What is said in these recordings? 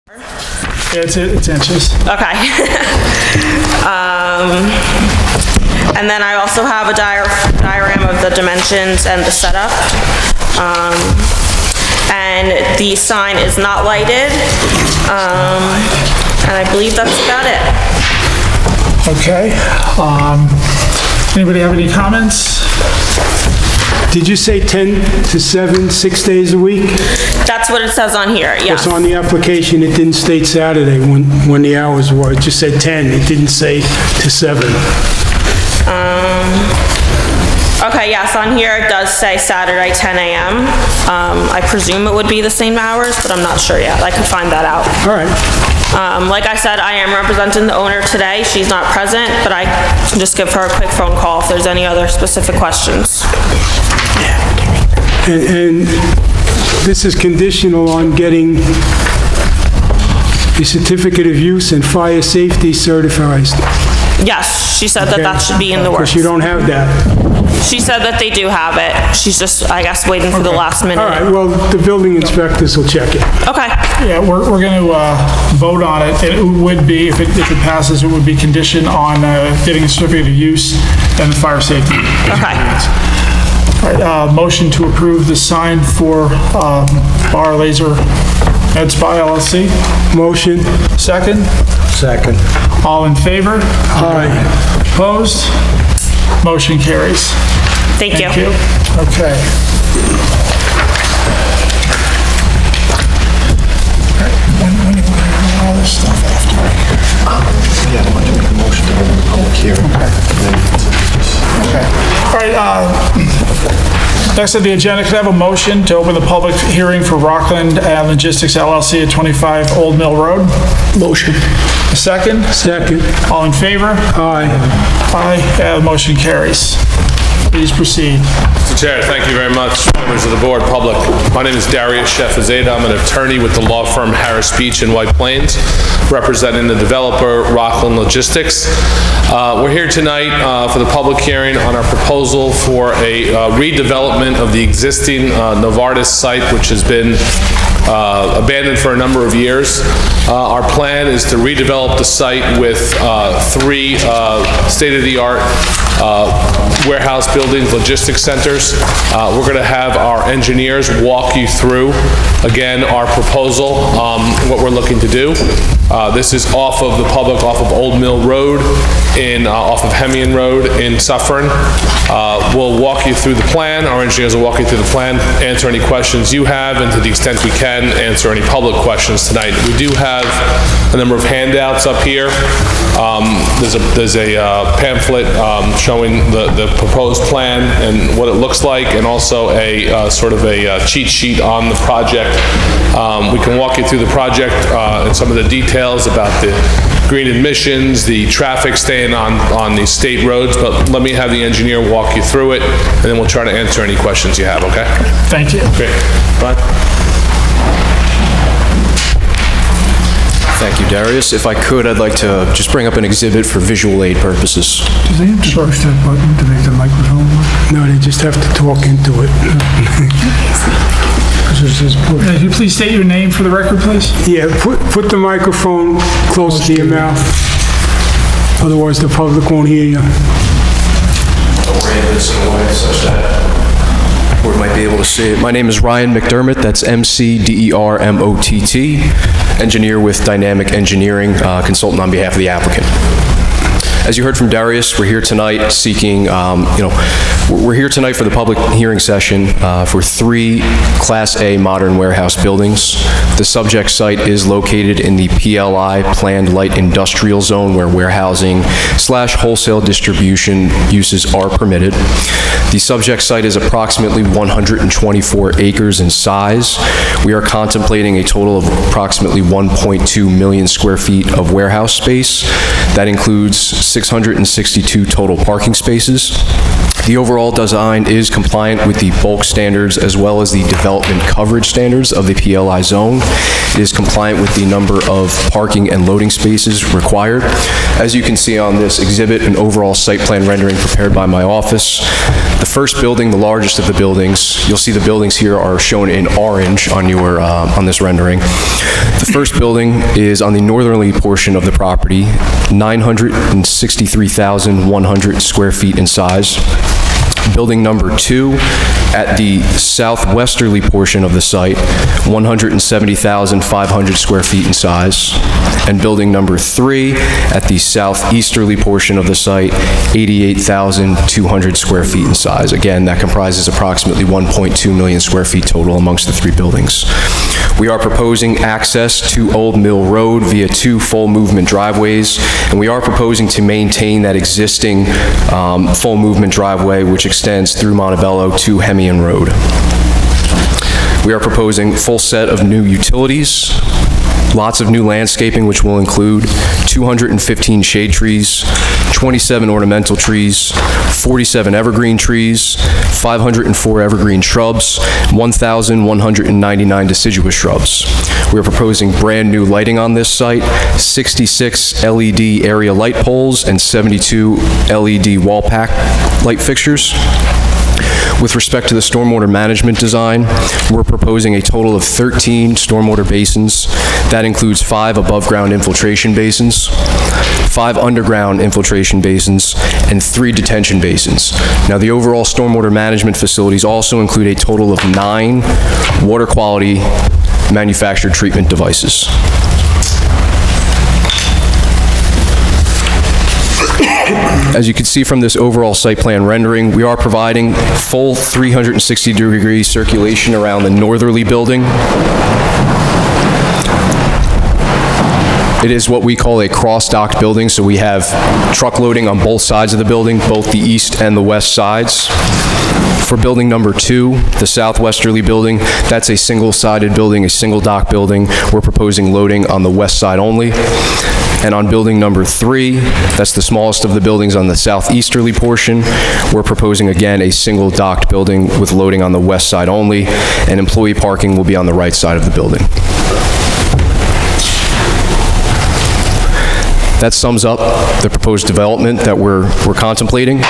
It's inches. Okay. And then I also have a diagram of the dimensions and the setup. And the sign is not lighted. And I believe that's about it. Okay. Anybody have any comments? Did you say 10 to 7, 6 days a week? That's what it says on here, yeah. Because on the application, it didn't state Saturday when the hours were. It just said 10. It didn't say to 7. Okay, yes, on here it does say Saturday 10 a.m. I presume it would be the same hours, but I'm not sure yet. I could find that out. All right. Like I said, I am representing the owner today. She's not present, but I can just give her a quick phone call if there's any other specific questions. And this is conditional on getting a certificate of use and fire safety certified. Yes, she said that that should be in the works. Because you don't have that. She said that they do have it. She's just, I guess, waiting for the last minute. All right, well, the building inspectors will check it. Okay. Yeah, we're going to vote on it. It would be, if it passes, it would be conditioned on getting a certificate of use and the fire safety. Okay. All right, motion to approve the sign for Bar Laser Med Spa LLC. Motion? Second? Second. All in favor? Aye. Opposed? Motion carries. Thank you. Thank you. Okay. When do you want to do all this stuff after? Yeah, I want to make a motion to open the public hearing. Okay. All right, next on the agenda, could I have a motion to open the public hearing for Rockland Logistics LLC at 25 Old Mill Road? Motion. A second? Second. All in favor? Aye. Aye. The motion carries. Please proceed. Mr. Chair, thank you very much. Members of the board, public. My name is Darius Shefazada. I'm an attorney with the law firm Harris Beach in White Plains, representing the developer Rockland Logistics. We're here tonight for the public hearing on our proposal for a redevelopment of the existing Novartis site, which has been abandoned for a number of years. Our plan is to redevelop the site with 3 state-of-the-art warehouse buildings, logistics centers. We're going to have our engineers walk you through, again, our proposal, what we're looking to do. This is off of the public, off of Old Mill Road, off of Hemian Road in Suffern. We'll walk you through the plan. Our engineers will walk you through the plan, answer any questions you have, and to the extent we can, answer any public questions tonight. We do have a number of handouts up here. There's a pamphlet showing the proposed plan and what it looks like, and also a sort of a cheat sheet on the project. We can walk you through the project and some of the details about the green emissions, the traffic staying on the state roads, but let me have the engineer walk you through it, and then we'll try to answer any questions you have, okay? Thank you. Great. Fine. Thank you, Darius. If I could, I'd like to just bring up an exhibit for visual aid purposes. Do they have to push that button to make the microphone work? No, they just have to talk into it. Could you please state your name for the record, please? Yeah, put the microphone close to your mouth. Otherwise, the public won't hear you. I'll orient this in a way such that we might be able to see it. My name is Ryan McDermott. That's McDermott, engineer with Dynamic Engineering, consultant on behalf of the applicant. As you heard from Darius, we're here tonight seeking, we're here tonight for the public hearing session for 3 Class A modern warehouse buildings. The subject site is located in the PLI, Planned Light Industrial Zone, where warehousing/wholesale distribution uses are permitted. The subject site is approximately 124 acres in size. We are contemplating a total of approximately 1.2 million square feet of warehouse space. That includes 662 total parking spaces. The overall design is compliant with the bulk standards as well as the development coverage standards of the PLI zone. It is compliant with the number of parking and loading spaces required. As you can see on this exhibit, an overall site plan rendering prepared by my office. The first building, the largest of the buildings, you'll see the buildings here are shown in orange on your on this rendering. The first building is on the northerly portion of the property, 963,100 square feet in size. Building number 2 at the southwesterly portion of the site, 170,500 square feet in size. And building number 3 at the southeasterly portion of the site, 88,200 square feet in size. Again, that comprises approximately 1.2 million square feet total amongst the 3 buildings. We are proposing access to Old Mill Road via 2 full movement driveways, and we are proposing to maintain that existing full movement driveway which extends through Montebello to Hemian Road. We are proposing full set of new utilities, lots of new landscaping which will include 215 shade trees, 27 ornamental trees, 47 evergreen trees, 504 evergreen shrubs, 1,199 deciduous shrubs. We are proposing brand new lighting on this site, 66 LED area light poles and 72 LED wall pack light fixtures. With respect to the stormwater management design, we're proposing a total of 13 stormwater basins. That includes 5 above-ground infiltration basins, 5 underground infiltration basins, and 3 detention basins. Now, the overall stormwater management facilities also include a total of 9 water quality manufactured treatment devices. As you can see from this overall site plan rendering, we are providing full 360-degree circulation around the northerly building. It is what we call a cross-docked building, so we have truck loading on both sides of the building, both the east and the west sides. For building number 2, the southwesterly building, that's a single-sided building, a single-dock building. We're proposing loading on the west side only. And on building number 3, that's the smallest of the buildings on the southeasterly portion, we're proposing again a single docked building with loading on the west side only, and employee parking will be on the right side of the building. That sums up the proposed development that we're contemplating.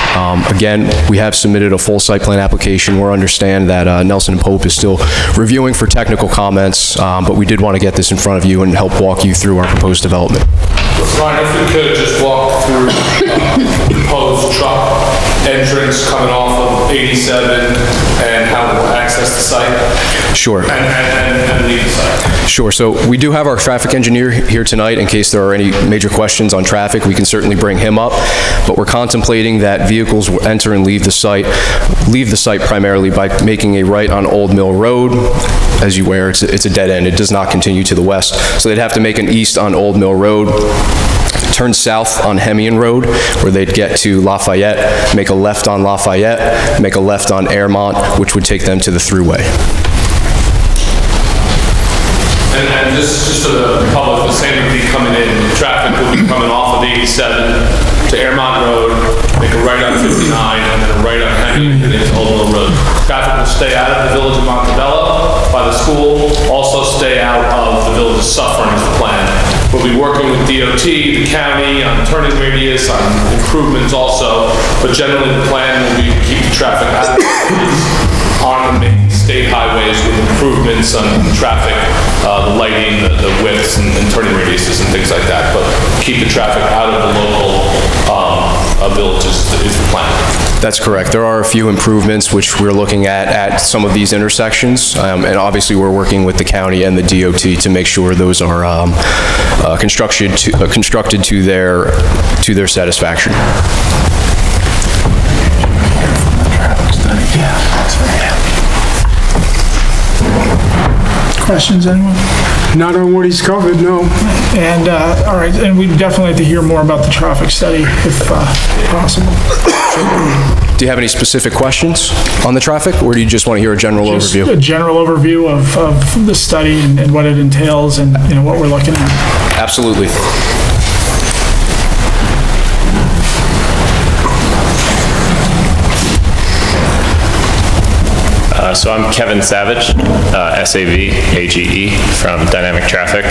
Again, we have submitted a full site plan application. We understand that Nelson and Pope is still reviewing for technical comments, but we did want to get this in front of you and help walk you through our proposed development. Ryan, if we could just walk through proposed truck entrance coming off of 87 and how we'll access the site. Sure. And leave the site. Sure. So we do have our traffic engineer here tonight in case there are any major questions on traffic. We can certainly bring him up, but we're contemplating that vehicles will enter and leave the site primarily by making a right on Old Mill Road. As you aware, it's a dead end. It does not continue to the west. So they'd have to make an east on Old Mill Road, turn south on Hemian Road, where they'd get to Lafayette, make a left on Lafayette, make a left on Airmont, which would take them to the thruway. And just so the public, the same would be coming in, traffic will be coming off of 87 to Airmont Road, make a right on 59, and then a right on Hemian, and into Old Mill Road. Traffic will stay out of the Village of Montebello by the school, also stay out of the Village of Suffern is the plan. We'll be working with DOT, the county, on turning radius, on improvements also, but generally the plan will be to keep the traffic out of the cities on the main state highways with improvements on traffic, the lighting, the widths, and turning radiuses and things like that, but keep the traffic out of the local villages is the plan. That's correct. There are a few improvements which we're looking at some of these intersections, and obviously we're working with the county and the DOT to make sure those are constructed to their satisfaction. Questions, anyone? Not on what he's covered, no. And, all right, and we'd definitely like to hear more about the traffic study if possible. Do you have any specific questions on the traffic, or do you just want to hear a general Just overview? a general overview of the study and what it entails and, you know, what we're looking at. Absolutely. So I'm Kevin Savage, S-A-V-A-G-E, from Dynamic Traffic,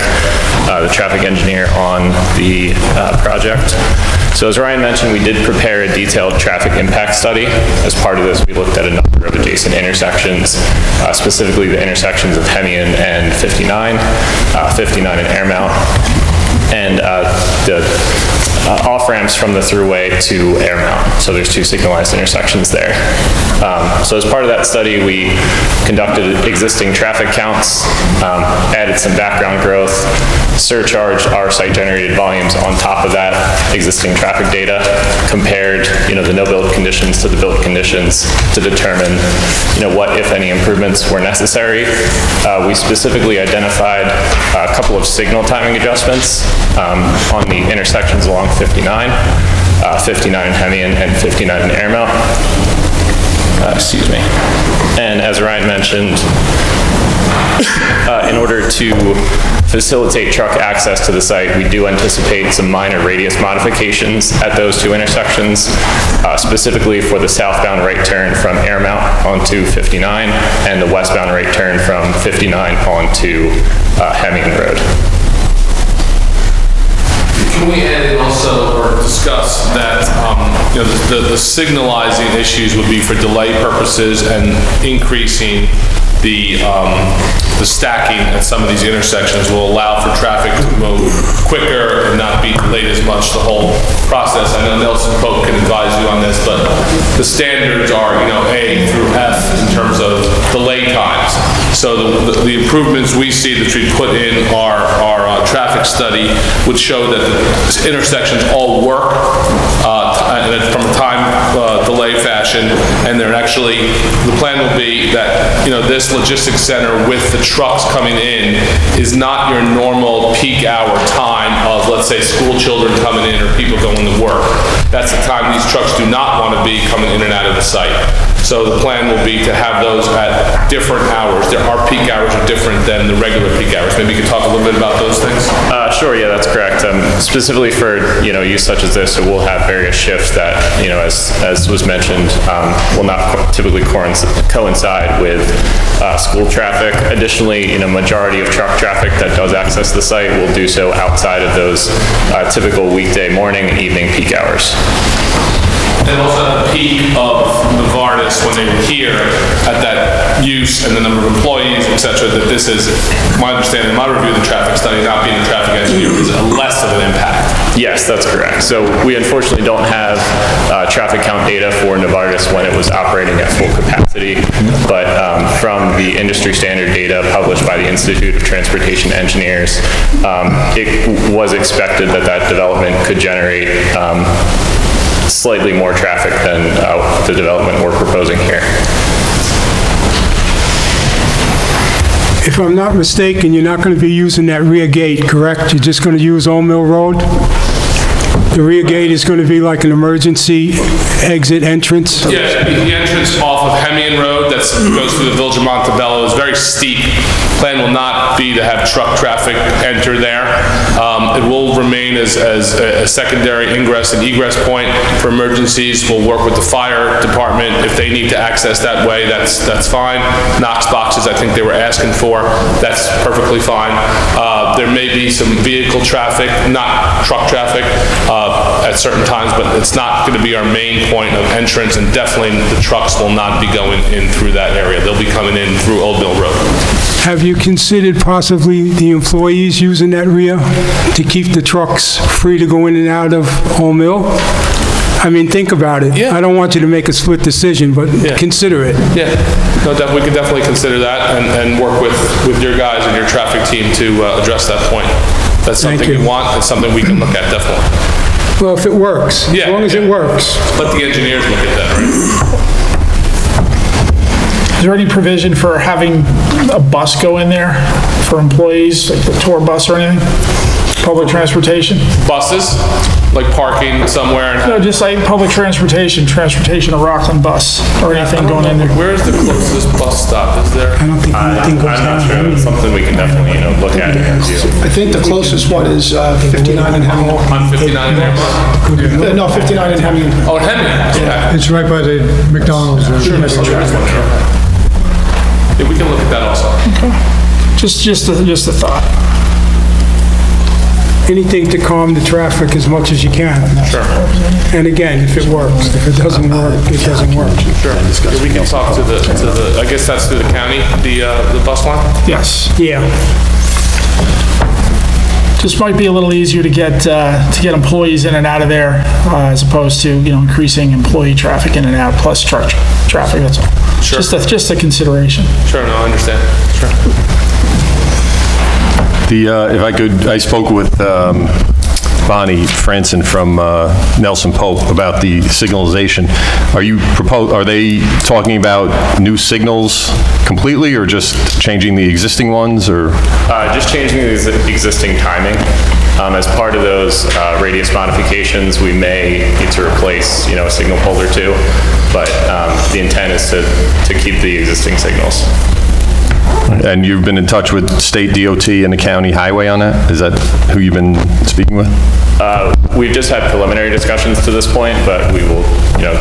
the traffic engineer on the project. So as Ryan mentioned, we did prepare a detailed traffic impact study. As part of this, we looked at a number of adjacent intersections, specifically the intersections of Hemian and 59, 59 and Airmount, and the off-ramps from the throughway to Airmount. So there's 2 signalized intersections there. So as part of that study, we conducted existing traffic counts, added some background growth, surcharged our site-generated volumes on top of that existing traffic data, compared, the no-build conditions to the build conditions to determine, what, if any, improvements were necessary. We specifically identified a couple of signal timing adjustments on the intersections along 59, 59 in Hemian and 59 in Airmount. Excuse me. And as Ryan mentioned, in order to facilitate truck access to the site, we do anticipate some minor radius modifications at those 2 intersections, specifically for the southbound right turn from Airmount onto 59 and the westbound right turn from 59 onto Hemian Road. Can we add in also, or discuss that, the signalizing issues would be for delay purposes and increasing the stacking at some of these intersections will allow for traffic to move quicker and not be delayed as much the whole process. I know Nelson Pope can advise you on this, but the standards are, A through F in terms of delay times. So the improvements we see that we put in our traffic study would show that the intersections all work from a time delay fashion, and they're actually, the plan will be that, this logistics center with the trucks coming in is not your normal peak hour time of, let's say, school children coming in or people going to work. That's the time these trucks do not want to be coming in and out of the site. So the plan will be to have those at different hours. Our peak hours are different than the regular peak hours. Maybe you could talk a little bit about those things? Sure, yeah, that's correct. Specifically for, use such as this, we'll have various shifts that, as was mentioned, will not typically coincide with school traffic. Additionally, majority of truck traffic that does access the site will do so outside of those typical weekday morning and evening peak hours. And also at the peak of Novartis, when they were here, at that use and the number of employees, et cetera, that this is, my understanding, my review of the traffic study, not being a traffic engineer, is less of an impact. Yes, that's correct. So we unfortunately don't have traffic count data for Novartis when it was operating at full capacity, but from the industry standard data published by the Institute of Transportation Engineers, it was expected that that development could generate slightly more traffic than the development we're proposing here. If I'm not mistaken, you're not going to be using that rear gate, correct? You're just going to use Old Mill Road? The rear gate is going to be like an emergency exit entrance? Yes, the entrance off of Hemian Road that goes through the Village of Montebello is very steep. Plan will not be to have truck traffic enter there. It will remain as a secondary ingress and egress point for emergencies. We'll work with the fire department. If they need to access that way, that's fine. Knox boxes, I think they were asking for, that's perfectly fine. There may be some vehicle traffic, not truck traffic, at certain times, but it's not going to be our main point of entrance, and definitely the trucks will not be going in through that area. They'll be coming in through Old Mill Road. Have you considered possibly the employees using that rear to keep the trucks free to go in and out of Old Mill? I mean, think about it. Yeah. I don't want you to make a split decision, but consider it. Yeah, no, we can definitely consider that and work with your guys and your traffic team to address that point. That's something you want, it's something we can look at, definitely. Well, if it works, as long as it works. Let the engineers look at that, right? Is there any provision for having a bus go in there for employees, like the tour bus or anything? Public transportation? Buses, like parking somewhere? No, just like public transportation to Rockland bus or anything going in there. Where is the closest bus stop? Is there? I don't think anything goes I'm not down. sure. It's something we can definitely, look at and review. I think the closest one is 59 in Hemian. On 59 there? No, 59 in Hemian. Oh, Hemian? Yeah. It's right by the McDonald's. Yeah, we can look at that also. Just a thought. Anything to calm the traffic as much as you can. Sure. And again, if it works. If it doesn't work, it doesn't work. Sure. Yeah, we can talk to the, I guess that's through the county, the bus line? Yes. Yeah. Just might be a little easier to get employees in and out of there, as opposed to, increasing employee traffic in and out, plus truck traffic, that's all. Sure. Just a consideration. Sure, no, I understand. Sure. If I could, I spoke with Bonnie Franson from Nelson Pope about the signalization. Are they talking about new signals completely, or just changing the existing ones, or? Just changing the existing timing. As part of those radius modifications, we may need to replace, a signal pole or two, but the intent is to keep the existing signals. And you've been in touch with state DOT and the county highway on that? Is that who you've been speaking with? We've just had preliminary discussions to this point, but we will,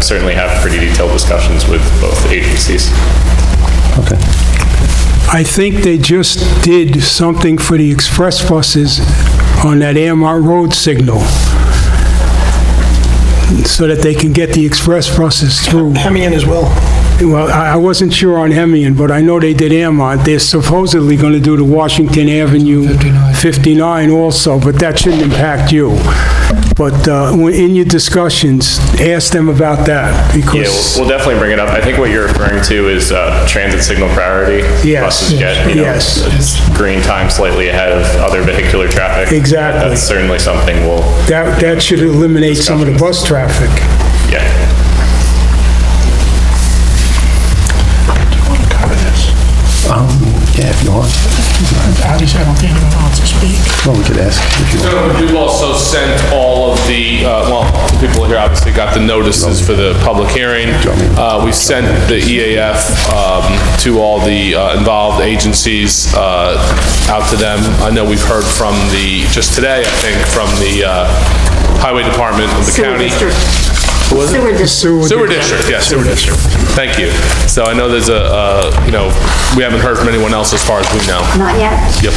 certainly have pretty detailed discussions with both agencies. Okay. I think they just did something for the express buses on that Airmont Road signal, so that they can get the express buses through. Hemian as well. Well, I wasn't sure on Hemian, but I know they did Airmont. They're supposedly going to do the Washington Avenue 59 also, but that shouldn't impact you. But in your discussions, ask them about that, because... Yeah, we'll definitely bring it up. I think what you're referring to is transit signal priority. Yes. Buses get, it's green time slightly ahead of other vehicular traffic. Exactly. That's certainly something we'll... That should eliminate some of the bus traffic. Yeah. Yeah, if you want. Obviously, I don't think anyone wants to speak. Well, we could ask if you want. So we've also sent all of the, the people here obviously got the notices for the public hearing. We sent the EAF to all the involved agencies, out to them. I know we've heard from just today, I think, from the Highway Department of the county. What was it? Sewer district, yeah, sewer district. Thank you. So I know there's we haven't heard from anyone else as far as we know. Not yet. Yep.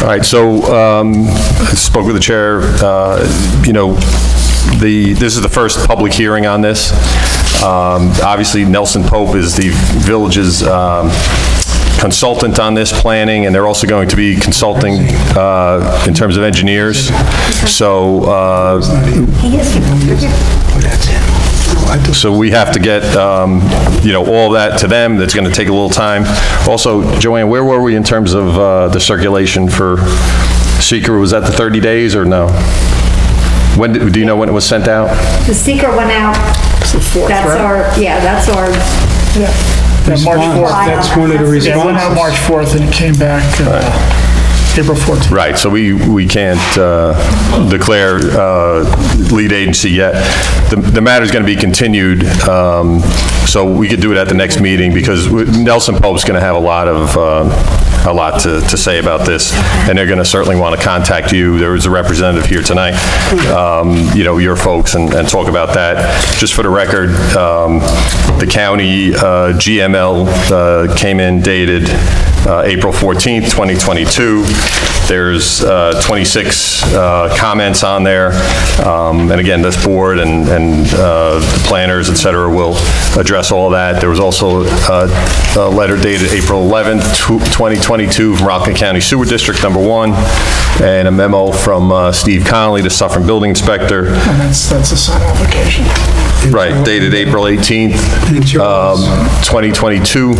All right, so I spoke with the chair. This is the first public hearing on this. Obviously, Nelson Pope is the village's consultant on this planning, and they're also going to be consulting in terms of engineers. So, so we have to get, all that to them. That's going to take a little time. Also, Joanne, where were we in terms of the circulation for seeker? Was that the 30 days or no? When do you know when it was sent out? The seeker went out. It's the 4th, That's right? our, March 4th. That's one of the Yeah, it went out March 4th and it came back April 14th. Right, so we can't declare lead agency yet. The matter's going to be continued, so we could do it at the next meeting, because Nelson Pope's going to have a lot to say about this, and they're going to certainly want to contact you. There was a representative here tonight, your folks, and talk about that. Just for the record, the county GML came in dated April 14th, 2022. There's 26 comments on there. And again, this board and the planners, et cetera, will address all that. There was also a letter dated April 11th, 2022 from Rockland County Sewer District Number 1, and a memo from Steve Connolly, the Suffern Building Inspector. And that's a sign application. Right, dated April 18th, 2022.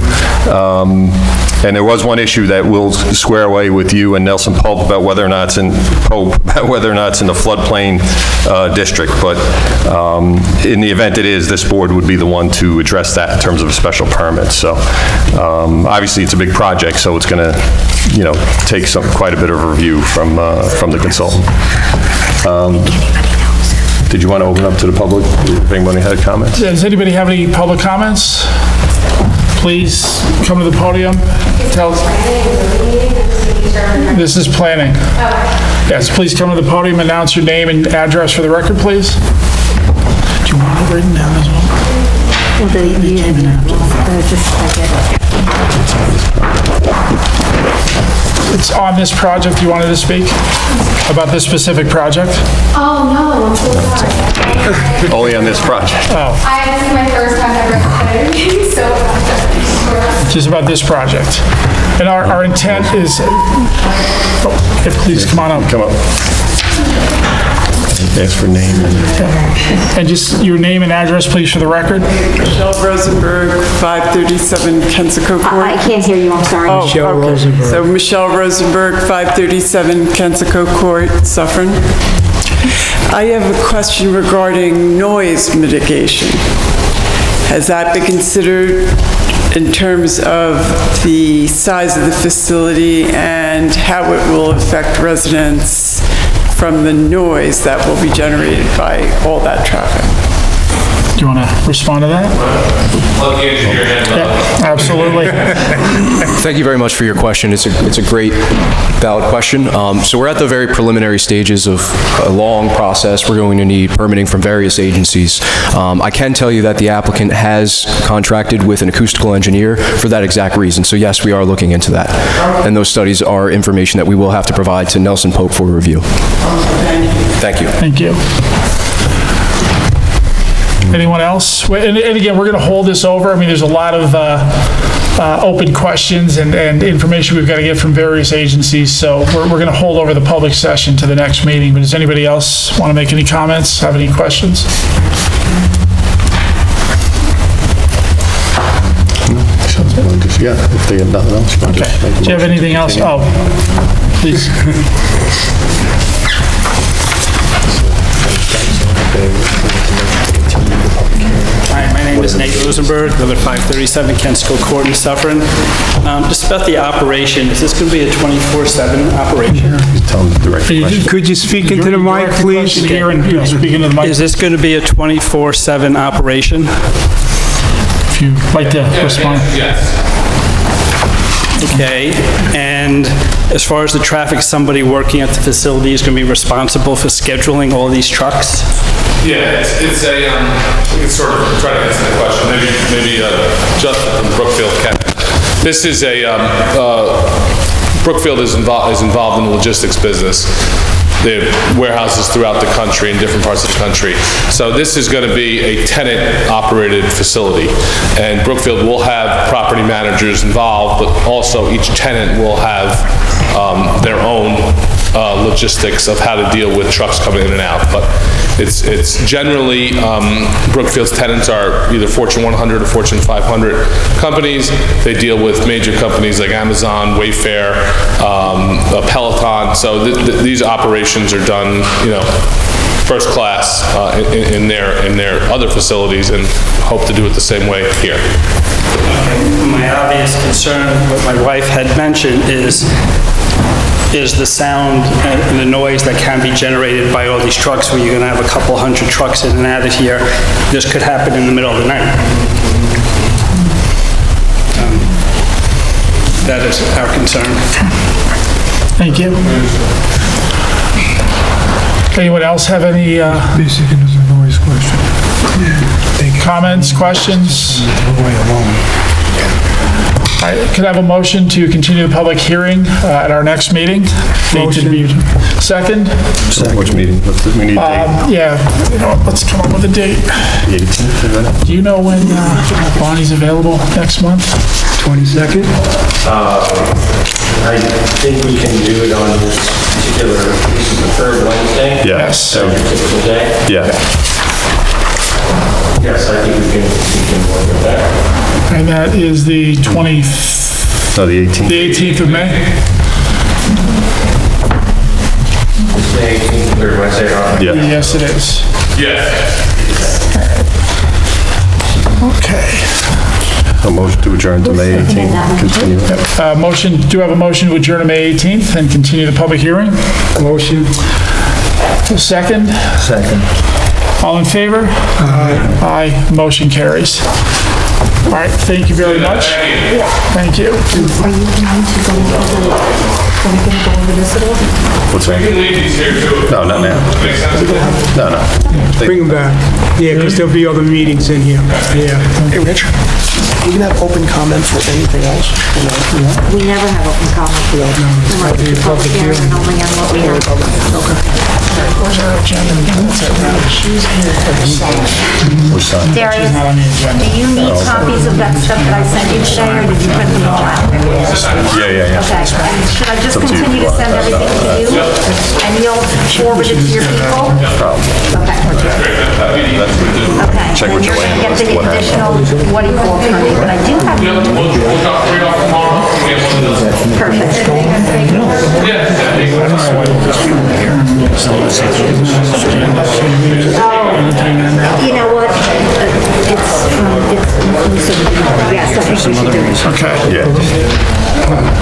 And there was one issue that we'll square away with you and Nelson Pope about whether or not it's in the floodplain district. But in the event it is, this board would be the one to address that in terms of a special permit. So obviously it's a big project, so it's going to take quite a bit of review from the consultant. Did you want to open up to the public? If anybody had comments? Does anybody have any public comments? Please come to the podium. This is planning. Yes, please come to the podium, announce your name and address for the record, please. Do you want it written down as well? It's on this project you wanted to speak? About this specific project? Oh, no, I'm so sorry. Only on this project. This is my first time ever at a meeting, so. Just about this project. And our intent is, please come on up. Come up. Ask for name And just your name and address, please, for the record. Michelle Rosenberg, 537 Kensico Court. I can't hear you, I'm sorry. Michelle Rosenberg. So Michelle Rosenberg, 537 Kensico Court, Suffern. I have a question regarding noise mitigation. Has that been considered in terms of the size of the facility and how it will affect residents from the noise that will be generated by all that traffic? Do you want to respond to that? Let the engineer handle it. Absolutely. Thank you very much for your question. It's a great, valid question. So we're at the very preliminary stages of a long process. We're going to need permitting from various agencies. I can tell you that the applicant has contracted with an acoustical engineer for that exact reason. So yes, we are looking into that. And those studies are information that we will have to provide to Nelson Pope for review. Thank you. Thank you. Anyone else? And again, we're going to hold this over. I mean, there's a lot of open questions and information we've got to get from various agencies, so we're going to hold over the public session to the next meeting. But does anybody else want to make any comments, have any questions? Yeah, if they have nothing else. Okay. Do you have anything else? Oh, please. Hi, my name is Nate Rosenberg, live at 537 Kensico Court in Suffern. Just about the operation, is this going to be a 24/7 operation? Tell them the direct question. Could you speak into the mic, please? Here and speak into the mic. Is this going to be a 24/7 operation? If you'd like to respond. Yes. Okay, and as far as the traffic, somebody working at the facility is going to be responsible for scheduling all these trucks? Yeah, it's a, we can sort of try to answer the question, maybe Justin from Brookfield can. This is a, Brookfield is involved in the logistics business. They have warehouses throughout the country, in different parts of the country. So this is going to be a tenant-operated facility. And Brookfield will have property managers involved, but also each tenant will have their own logistics of how to deal with trucks coming in and out. But it's generally, Brookfield's tenants are either Fortune 100 or Fortune 500 companies. They deal with major companies like Amazon, Wayfair, Peloton. So these operations are done, first class in their other facilities, and hope to do it the same way here. My obvious concern, what my wife had mentioned, is the sound and the noise that can be generated by all these trucks, where you're going to have a couple hundred trucks in and out of here. This could happen in the middle of the night. That is our concern. Thank you. Anyone else have any Basically, it's a noise question. comments, questions? All right, could I have a motion to continue the public hearing at our next meeting? Second? Which meeting? We need a date. Yeah, let's come up with a date. The 18th, is that it? Do you know when Bonnie's available next month? 22nd? I think we can do it on this particular, this is the third Wednesday? Yes. Every typical day? Yeah. Yes, I think we can work with that. And that is the 20th, No, the 18th. the 18th of May? It's the 18th, third Wednesday, right? Yeah. Yes, it is. Yes. Okay. A motion to adjourn to May 18th, continue. Do you have a motion to adjourn to May 18th and continue the public hearing? Motion. Second? Second. All in favor? Aye. Motion carries. All right, thank you very much. Thank you. Are you going to go we can go over this at all? What's that? No, not now. No. Bring them back. Yeah, because there'll be other meetings in here. Yeah. Hey, Rich, we can have open comment for anything else? We never have open comment. Public hearing and only on what we have. Where's our agenda? She's here for the sign. Which side? Darius, Not on the agenda. do you need copies of that stuff that I sent you today, or did you print them all out? Yeah. Okay, should I just Up to you. continue to send everything to you, and you'll forward it to your people? Okay. Okay. Check with Joanne. Get the additional, what do you call it, but I do have. You know what? Yes, I think we should do it. Okay. Yeah.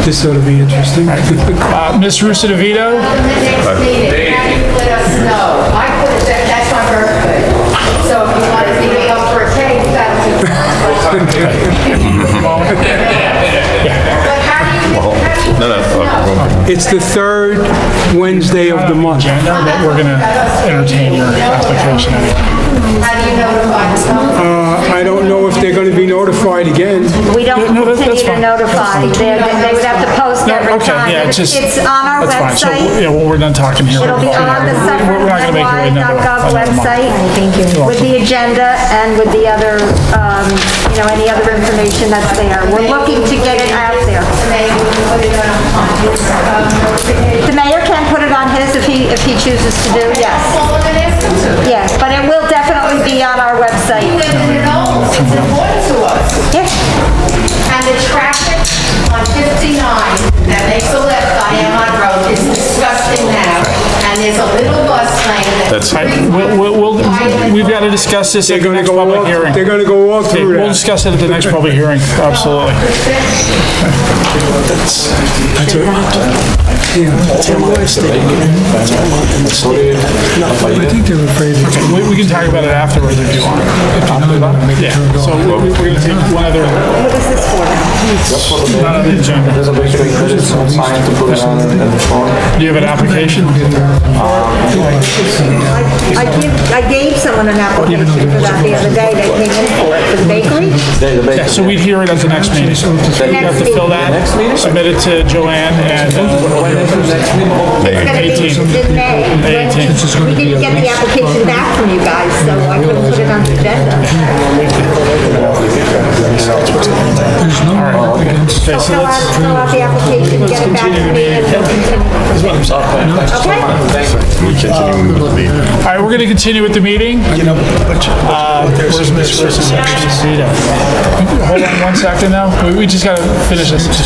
This ought to be interesting. Ms. Russa DeVito? Let us know. I put it, that's my birthday. So if you want to see me up for a cake, that's it. But how do you No. It's the third Wednesday of the month. Agenda, but we're gonna entertain your application anyway. How do you notify them? I don't know if they're going to be notified again. We don't No, that's continue to fine. notify. They would have to post No, every okay, time. yeah, it's just. It's on our that's fine. So, website. yeah, well, we're done talking here. It'll be on the We're not gonna make it another suffernny.gov month. website. Thank you. With the agenda and with the other, any other information that's there. We're looking to get it out there. The mayor can put it on his if he chooses to do, yes. Yes, but it will definitely be on our website. It's important to us. Yes. And the traffic on 59 that makes a left on Amon Road is disgusting now. And there's a little bus lane that's. Right, we've got to discuss this at the next public hearing. They're going to go all Okay, through we'll that. discuss it at the next public hearing, absolutely. I think they're afraid of We can talk about it afterwards if you want. Yeah, so we're going to take one other. What is this for now? Not on the agenda. There's a big screen, there's some sign to put it on in the phone. Do you have an application? I gave someone an application for that the other day. They came in for it, for the bakery. Yeah, so we'd hear it at the next meeting. So you have to fill that, submit it to Joanne, and It's gonna be 18. in May. May 18th. We didn't get the application back from you guys, so I couldn't put it on the agenda. Okay, so Fill let's out the application, get it back to me, and we'll continue. Okay? We continue with the meeting. All right, we're going to continue with the meeting. Where's Ms. Rosita? Hold on one second now. We just got to finish this. What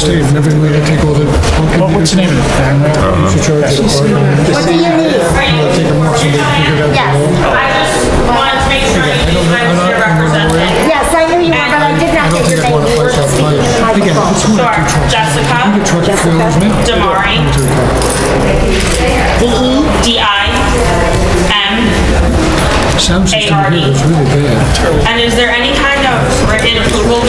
do you need? Yes. I just wanted to make sure I was your representative. Yes, I knew you were, but I did not get your name. You were speaking in the microphone. Sure. Jessica Damari. D-I-M-A-R-E. And is there any kind of written approval?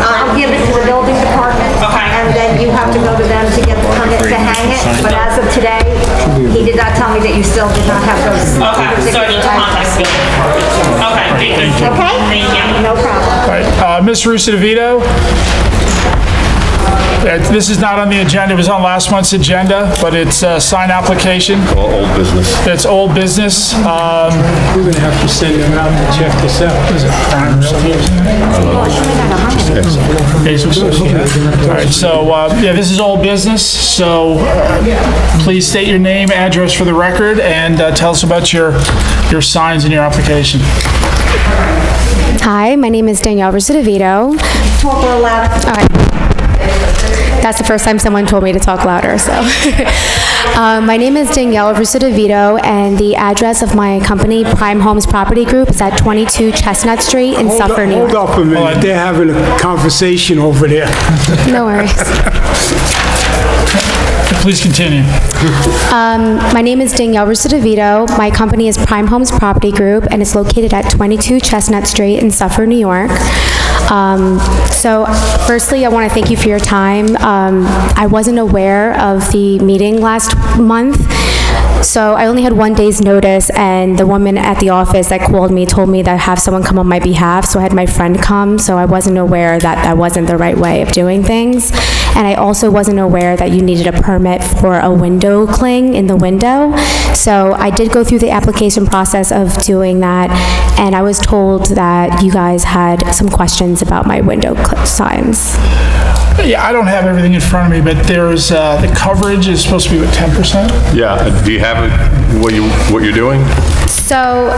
I'll give it to the building department. Okay. And then you have to go to them to get the permit to hang it. But as of today, he did not tell me that you still did not have those. Okay, so I need to contact the building department. Okay, thank you. Okay? Thank you. No problem. All right, Ms. Russa DeVito? This is not on the agenda, it was on last month's agenda, but it's a sign application. Old business. It's old business. We're going to have to send them out to check this out. All right, so, yeah, this is old business, so please state your name, address for the record, and tell us about your signs and your application. Hi, my name is Danielle Russa DeVito. Talk a little loud. All right. That's the first time someone told me to talk louder, so. My name is Danielle Russa DeVito, and the address of my company, Prime Homes Property Group, is at 22 Chestnut Street in Suffern, New York. Hold up a minute. They're having a conversation over there. No worries. please continue. My name is Danielle Russo-DeVito. My company is Prime Homes Property Group, and it's located at 22 Chestnut Street in Suffern, New York. So firstly, I want to thank you for your time. I wasn't aware of the meeting last month, so I only had 1 day's notice, and the woman at the office that called me told me that have someone come on my behalf, so I had my friend come, so I wasn't aware that that wasn't the right way of doing things. And I also wasn't aware that you needed a permit for a window cling in the window. So I did go through the application process of doing that, and I was told that you guys had some questions about my window signs. Yeah, I don't have everything in front of me, but there's, the coverage is supposed to be, what, 10%? Yeah, do you have it, what you're doing? So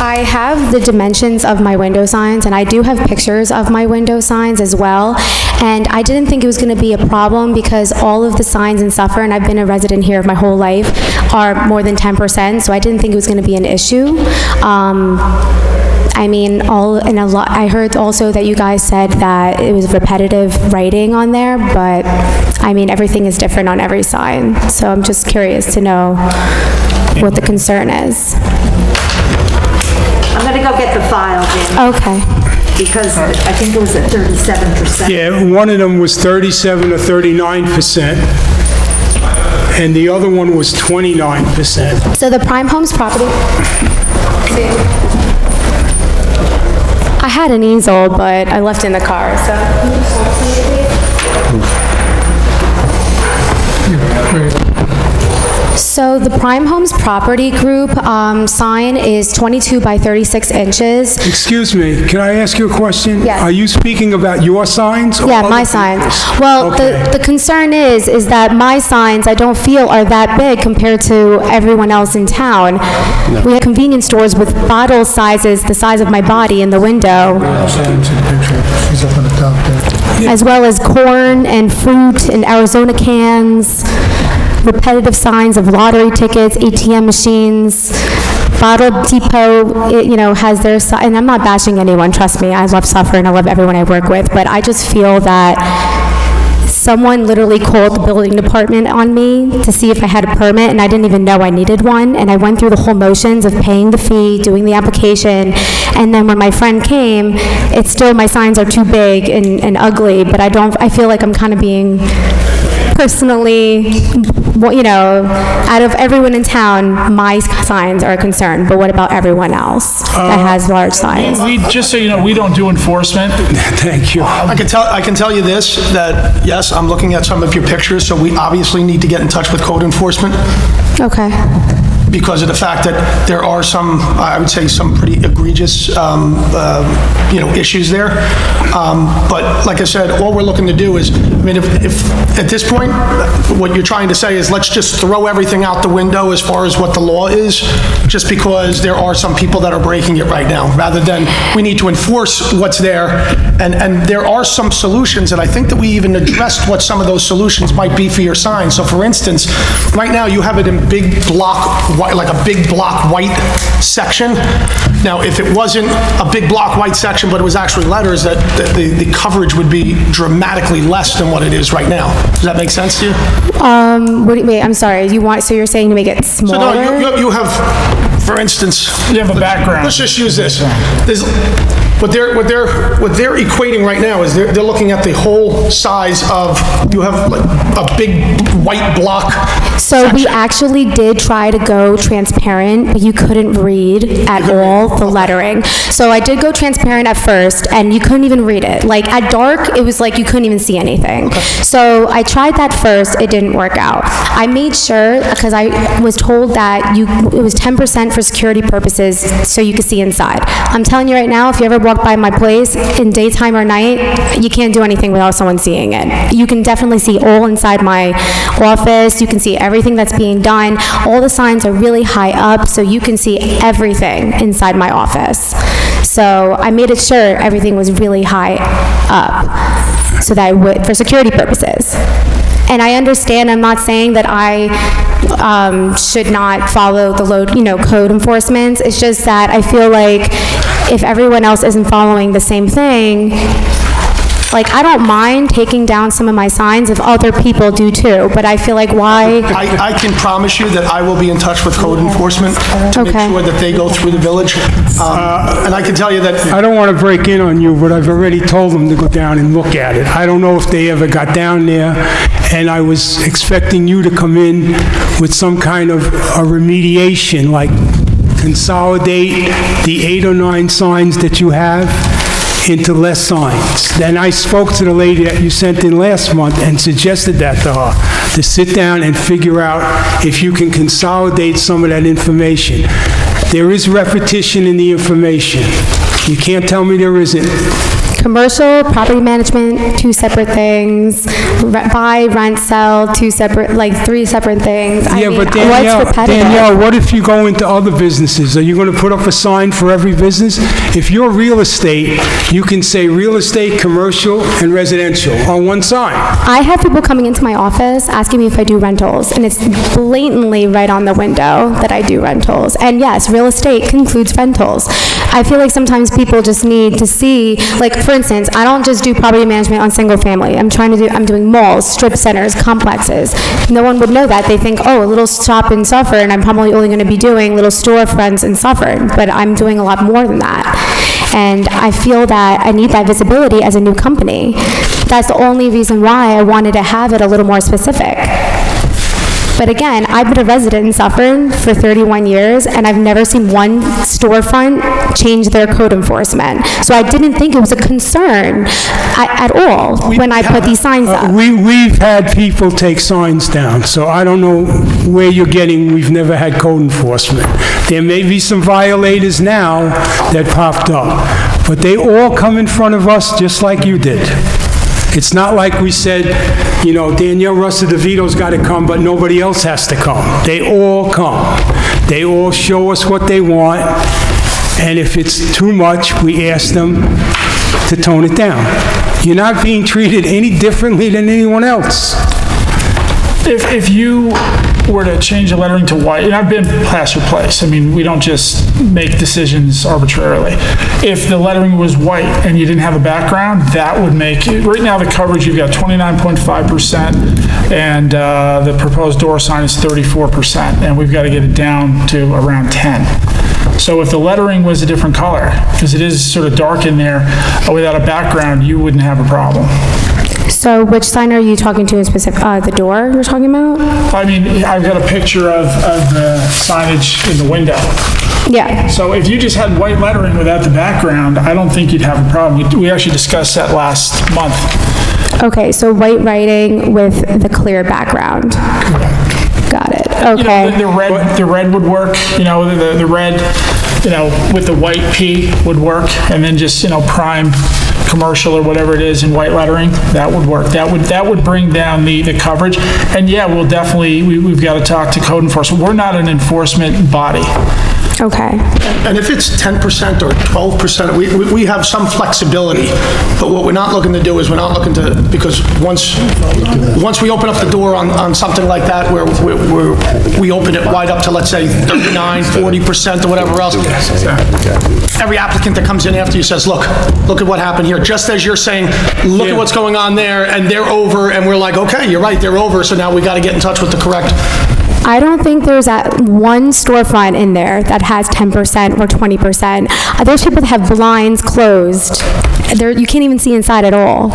I have the dimensions of my window signs, and I do have pictures of my window signs as well. And I didn't think it was going to be a problem because all of the signs in Suffern, and I've been a resident here my whole life, are more than 10%, so I didn't think it was going to be an issue. I mean, I heard also that you guys said that it was repetitive writing on there, but I mean, everything is different on every sign. So I'm just curious to know what the concern is. I'm gonna go get the file, Jim. Okay. Because I think it was at 37%. Yeah, one of them was 37 or 39%, and the other one was 29%. So the Prime Homes property, I had an easel, but I left it in the car, so. So the Prime Homes Property Group sign is 22 by 36 inches. Excuse me, can I ask you a question? Yes. Are you speaking about your signs? Or Yeah, other my people's? signs. Well, Okay. the concern is that my signs, I don't feel are that big compared to everyone else in town. We have convenience stores with bottle sizes the size of my body in the window, as well as corn and fruit and Arizona cans, repetitive signs of lottery tickets, ATM machines. Bottle Depot, has their sign, and I'm not bashing anyone, trust me, I love Suffern, I love everyone I work with, but I just feel that someone literally called the building department on me to see if I had a permit, and I didn't even know I needed one, and I went through the whole motions of paying the fee, doing the application, and then when my friend came, it's still, my signs are too big and ugly, but I feel like I'm kind of being personally, out of everyone in town, my signs are a concern, but what about everyone else that has large signs? Just so you know, we don't do enforcement. Thank you. I can tell you this, that yes, I'm looking at some of your pictures, so we obviously need to get in touch with code enforcement Okay. because of the fact that there are some, I would say, some pretty egregious, issues there. But like I said, all we're looking to do is, if at this point, what you're trying to say is let's just throw everything out the window as far as what the law is, just because there are some people that are breaking it right now, rather than we need to enforce what's there. And there are some solutions, and I think that we even addressed what some of those solutions might be for your sign. So for instance, right now you have it in big block, like a big block white section. Now, if it wasn't a big block white section, but it was actually letters, that the coverage would be dramatically less than what it is right now. Does that make sense to you? Wait, I'm sorry, so you're saying to make it So smaller? no, you have, for instance... You have a background. Let's just use this. What they're equating right now is they're looking at the whole size of, you have like a big white block. So we actually did try to go transparent, but you couldn't read at all the lettering. So I did go transparent at first, and you couldn't even read it. Like at dark, it was like you couldn't even see anything. So I tried that first, it didn't work out. I made sure, because I was told that it was 10% for security purposes, so you could see inside. I'm telling you right now, if you ever walk by my place in daytime or night, you can't do anything without someone seeing it. You can definitely see all inside my office, you can see everything that's being done. All the signs are really high up, so you can see everything inside my office. So I made it sure everything was really high up, so that I would, for security purposes. And I understand, I'm not saying that I should not follow the code enforcement. It's just that I feel like if everyone else isn't following the same thing, Like, I don't mind taking down some of my signs if other people do too, but I feel like why? I can promise you that I will be in touch with code enforcement to make Okay. sure that they go through the village. And I can tell you that, I don't want to break in on you, but I've already told them to go down and look at it. I don't know if they ever got down there, and I was expecting you to come in with some kind of a remediation, like consolidate the 8 or 9 signs that you have into less signs. Then I spoke to the lady that you sent in last month and suggested that to her, to sit down and figure out if you can consolidate some of that information. There is repetition in the information. You can't tell me there isn't. Commercial, property management, 2 separate things. Buy, rent, sell, 2 separate, like 3 separate things. I Yeah, mean, but what's repetitive? Danielle, what if you go into other businesses? Are you going to put up a sign for every business? If you're real estate, you can say real estate, commercial, and residential on one sign. I have people coming into my office asking me if I do rentals, and it's blatantly right on the window that I do rentals. And yes, real estate includes rentals. I feel like sometimes people just need to see, like, for instance, I don't just do property management on single family. I'm doing malls, strip centers, complexes. No one would know that. They think, oh, a little shop in Suffern, I'm probably only going to be doing little storefronts in Suffern, but I'm doing a lot more than that. And I feel that I need that visibility as a new company. That's the only reason why I wanted to have it a little more specific. But again, I've been a resident in Suffern for 31 years, and I've never seen one storefront change their code enforcement. So I didn't think it was a concern at all when I put these signs up. We've had people take signs down, so I don't know where you're getting, we've never had code enforcement. There may be some violators now that popped up, but they all come in front of us just like you did. It's not like we said, you know, Danielle Russa DeVito's got to come, but nobody else has to come. They all come. They all show us what they want, and if it's too much, we ask them to tone it down. You're not being treated any differently than anyone else. If you were to change the lettering to white, and I've been plaster place, I mean, we don't just make decisions arbitrarily. If the lettering was white and you didn't have a background, that would make it, right now the coverage, you've got 29.5%, and the proposed door sign is 34%, and we've got to get it down to around 10. So if the lettering was a different color, because it is sort of dark in there, without a background, you wouldn't have a problem. So which sign are you talking to in specific, the door you're talking about? I mean, I've got a picture of the signage in the window. Yeah. So if you just had white lettering without the background, I don't think you'd have a problem. We actually discussed that last month. Okay, so white writing with the clear background. Got it, okay. You know, the red would work, you know, the red, you know, with the white P would work, and then just, you know, prime commercial or whatever it is in white lettering, that would work. That would bring down the coverage. And yeah, we'll definitely, we've got to talk to code enforcement. We're not an enforcement body. Okay. and if it's 10% or 12%, we have some flexibility, but what we're not looking to do is we're not looking to, because once we open up the door on something like that, where we open it wide up to, let's say, 39, 40% or whatever else, every applicant that comes in after you says, look at what happened here, just as you're saying, look at what's going on there, and they're over, and we're like, okay, you're right, they're over, so now we got to get in touch with the correct. I don't think there's that one storefront in there that has 10% or 20%. There's people that have blinds closed. You can't even see inside at all.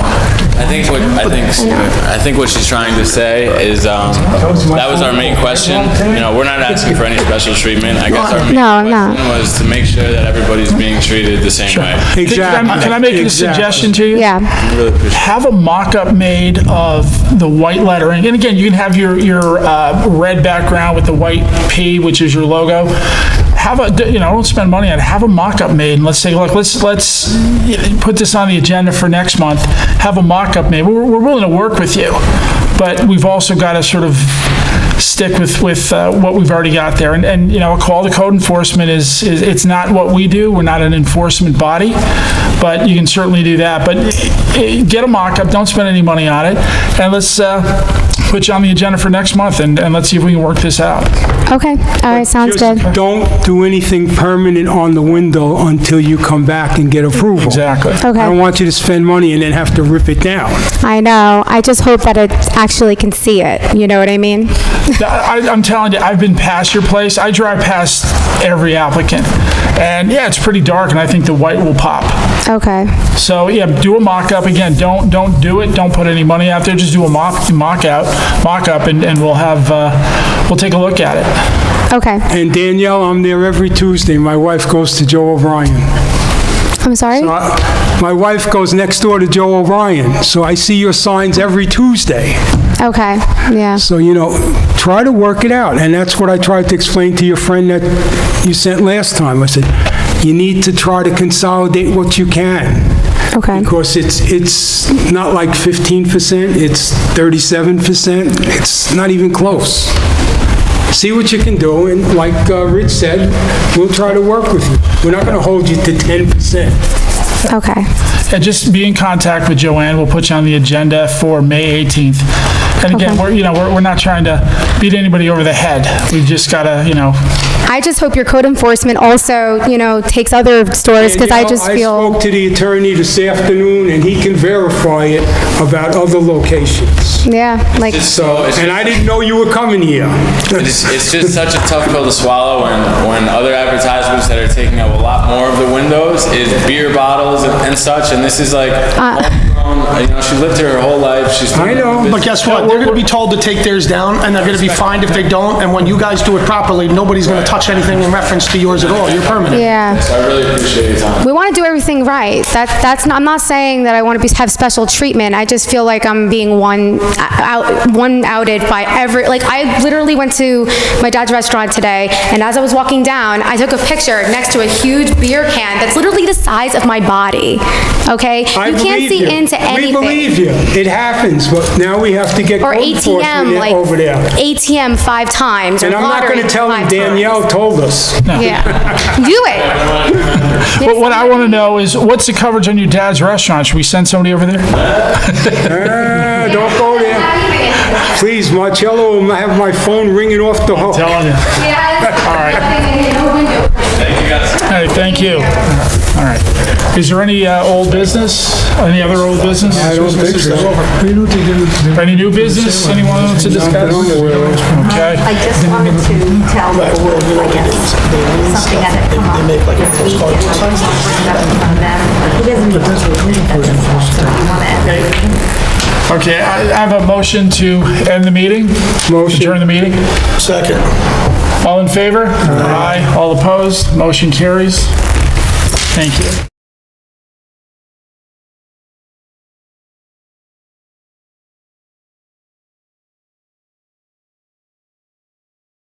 I think what she's trying to say is that was our main question. You know, we're not asking for any special treatment. I guess our main question was to make sure that everybody's being treated the same way. Exactly. Can I make a suggestion to you? Yeah. Have a mock-up made of the white lettering, and again, you can have your red background with the white P, which is your logo. Have a, don't spend money on it. Have a mock-up made, and let's say, look, let's put this on the agenda for next month. Have a mock-up made. We're willing to work with you, but we've also got to sort of stick with what we've already got there. And a call to code enforcement is it's not what we do. We're not an enforcement body, but you can certainly do that. But get a mock-up, don't spend any money on it, and let's put you on the agenda for next month, and let's see if we can work this out. Okay, all right, sounds good. Don't do anything permanent on the window until you come back and get approval. Exactly. Okay. I don't want you to spend money and then have to rip it down. I know, I just hope that it actually can see it, you know what I mean? I'm telling you, I've been past your place. I drive past every applicant. And yeah, it's pretty dark, and I think the white will pop. Okay, So yeah, do a mock-up. Again, don't do it. Don't put any money out there. Just do a mock-up, and we'll take a look at it. okay. And Danielle, I'm there every Tuesday. My wife goes to Joe O'Brien. I'm sorry? My wife goes next door to Joe O'Brien, so I see your signs every Tuesday. Okay, yeah. So, try to work it out. And that's what I tried to explain to your friend that you sent last time. I said, you need to try to consolidate what you can. Okay. Because it's not like 15%, it's 37%. It's not even close. See what you can do, and like Rich said, we'll try to work with you. We're not going to hold you to 10%. Okay. And just be in contact with Joanne. We'll put you on the agenda for May 18th. And again, we're not trying to beat anybody over the head. We've just got to, I just hope your code enforcement also, takes other stores, because I just I feel... spoke to the attorney this afternoon, and he can verify it about other locations. Yeah, like... So, and I didn't know you were coming here. It's just such a tough pill to swallow when other advertisements that are taking up a lot more of the windows is beer bottles and such, and this is like, she lived here her whole life. I know. But guess what? They're going to be told to take theirs down, and they're going to be fined if they don't, and when you guys do it properly, nobody's going to touch anything in reference to yours at all. You're permanent. Yeah. So I really appreciate your time. We want to do everything right. That's not, I'm not saying that I want to have special treatment. I just feel like I'm being one outed by every, like I literally went to my dad's restaurant today, and as I was walking down, I took a picture next to a huge beer can that's literally the size of my body. Okay? You can't see into anything. We believe you. It happens, but now we have to get Or code enforcement ATM, like over there. ATM 5 times. And or I'm not going lottery to tell him 5 Danielle times. told us. Yeah. Do it. but what I want to know is, what's the coverage on your dad's restaurant? Should we send somebody over there? Don't go there. Please, Marcello will have my phone ringing off the hook. I'm telling you. All right. Thank you guys. Hey, thank you. All right. Is there any old business? Any other old business? I don't think so. Any new business? Anyone wants to discuss? Okay. I just wanted to tell the board, I guess, something that had come up this week. He doesn't need to leave at this point, so you want to end the meeting? Okay, I have a motion to end the meeting. Motion. Adjourn the meeting. Second. All in favor? Aye. All opposed? Motion carries. Thank you.